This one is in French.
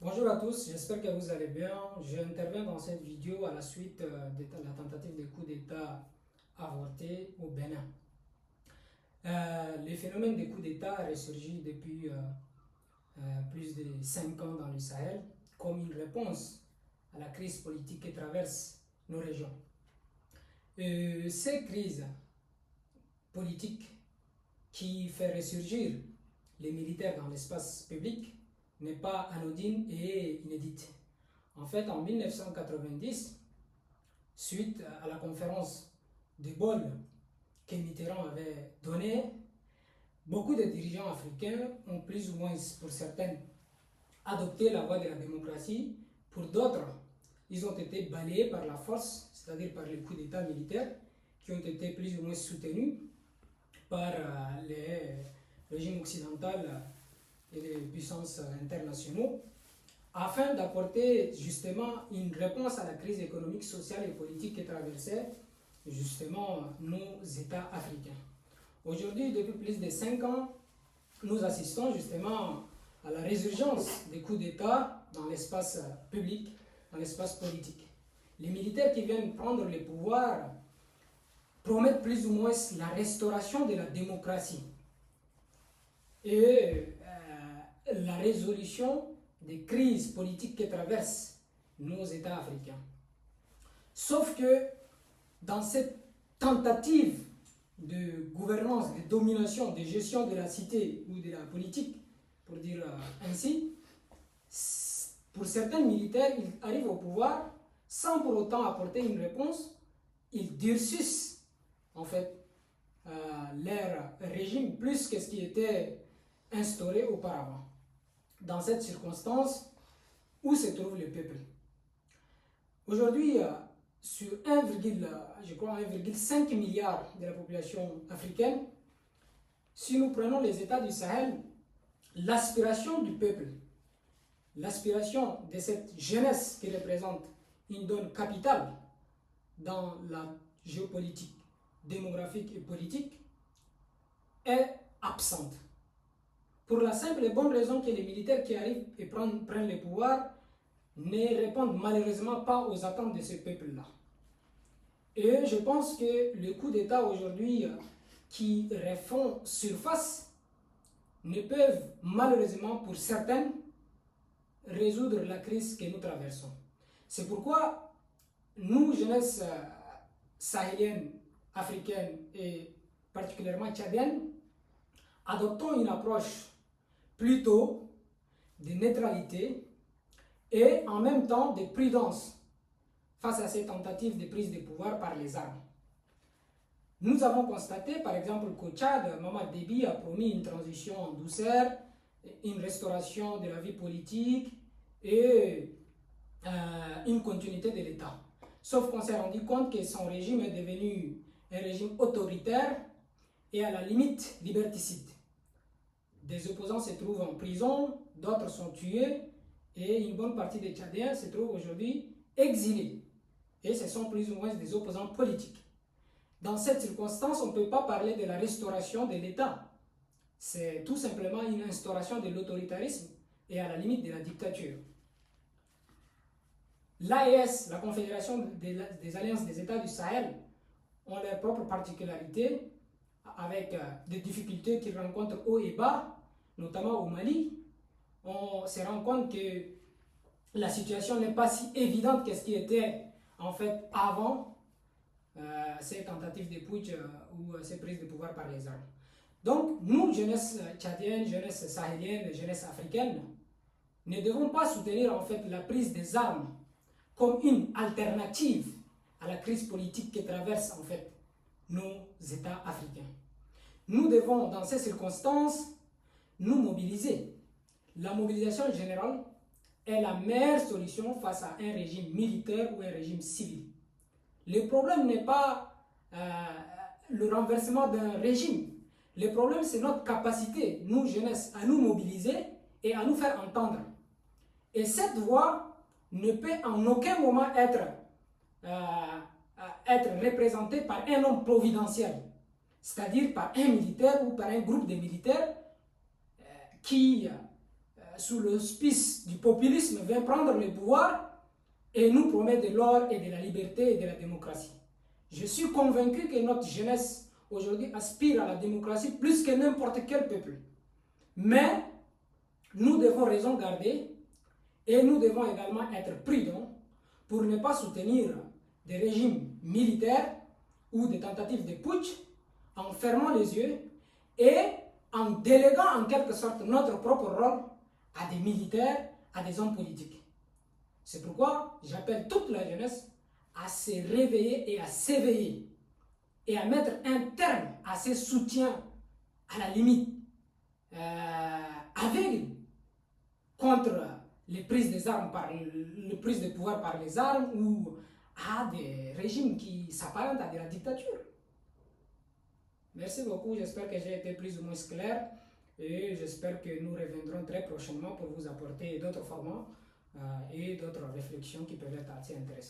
Bonjour à tous, j'espère que vous allez bien. J'interviens dans cette vidéo à la suite de la tentative de coup d'État avorté au Bénin. Le phénomène des coups d'État a ressurgi depuis plus de 5 ans dans le Sahel comme une réponse à la crise politique qui traverse nos régions. Ces crises politiques qui font ressurgir les militaires dans l'espace public n'est pas anodine et inédite. En fait, en 1990, suite à la conférence de Bonn que Mitterrand avait donnée, beaucoup de dirigeants africains ont plus ou moins, pour certains, adopté la voie de la démocratie. Pour d'autres, ils ont été balayés par la force, c'est-à-dire par les coups d'État militaires, qui ont été plus ou moins soutenus par les régimes occidentaux et les puissances internationaux, afin d'apporter justement une réponse à la crise économique, sociale et politique qui traversait justement nos États africains. Aujourd'hui, depuis plus de 5 ans, nous assistons justement à la résurgence des coups d'État dans l'espace public, dans l'espace politique. Les militaires qui viennent prendre le pouvoir promettent plus ou moins la restauration de la démocratie et la résolution des crises politiques qui traversent nos États africains. Sauf que dans cette tentative de gouvernance, de domination, de gestion de la cité ou de la politique, pour dire ainsi, pour certains militaires, ils arrivent au pouvoir sans pour autant apporter une réponse. Ils durcissent en fait leur régime plus que ce qui était instauré auparavant. Dans cette circonstance, où se trouve le peuple? Aujourd'hui, sur 1,5 milliard de la population africaine, si nous prenons les États du Sahel, l'aspiration du peuple, l'aspiration de cette jeunesse qui représente une donne capitale dans la géopolitique, démographique et politique, est absente. Pour la simple et bonne raison que les militaires qui arrivent et prennent le pouvoir ne répondent malheureusement pas aux attentes de ce peuple-là. Et je pense que le coup d'État aujourd'hui qui refont surface ne peuvent malheureusement pour certains résoudre la crise que nous traversons. C'est pourquoi nous, jeunesse sahélienne, africaine et particulièrement tchadienne, adoptons une approche plutôt de neutralité et en même temps de prudence face à ces tentatives de prise de pouvoir par les armes. Nous avons constaté par exemple qu'au Tchad, Mamad Déby a promis une transition en douceur, une restauration de la vie politique et une continuité de l'État. Sauf qu'on s'est rendu compte que son régime est devenu un régime autoritaire et à la limite liberticide. Des opposants se trouvent en prison, d'autres sont tués et une bonne partie des Tchadiens se trouvent aujourd'hui exilés. Et ce sont plus ou moins des opposants politiques. Dans cette circonstance, on ne peut pas parler de la restauration de l'État. C'est tout simplement une instauration de l'autoritarisme et à la limite de la dictature. L'AES, la Confédération des Alliances des États du Sahel, ont leurs propres particularités avec des difficultés qu'ils rencontrent haut et bas, notamment au Mali. On se rend compte que la situation n'est pas si évidente que ce qui était en fait avant ces tentatives de putsch ou ces prises de pouvoir par les armes. Donc nous, jeunesse tchadienne, jeunesse sahélienne, jeunesse africaine, ne devons pas soutenir en fait la prise des armes comme une alternative à la crise politique qui traverse en fait nos États africains. Nous devons, dans ces circonstances, nous mobiliser. La mobilisation générale est la meilleure solution face à un régime militaire ou un régime civil. Le problème n'est pas le renversement d'un régime. Le problème, c'est notre capacité, nous, jeunesse, à nous mobiliser et à nous faire entendre. Et cette voix ne peut en aucun moment être représentée par un homme providentiel, c'est-à-dire par un militaire ou par un groupe de militaires qui sous l'auspice du populisme, vient prendre le pouvoir et nous promet de l'or et de la liberté et de la démocratie. Je suis convaincu que notre jeunesse aujourd'hui aspire à la démocratie plus que n'importe quel peuple. Mais nous devons raison garder et nous devons également être prudents pour ne pas soutenir des régimes militaires ou des tentatives de putsch en fermant les yeux et en déléguant en quelque sorte notre propre rôle à des militaires, à des hommes politiques. C'est pourquoi j'appelle toute la jeunesse à se réveiller et à s'éveiller et à mettre un terme à ces soutiens à la limite aveugles contre les prises des armes par le prise de pouvoir par les armes ou à des régimes qui s'apparentent à de la dictature. Merci beaucoup, j'espère que j'ai été plus ou moins clair et j'espère que nous reviendrons très prochainement pour vous apporter d'autres formats et d'autres réflexions qui peuvent être assez intéressantes.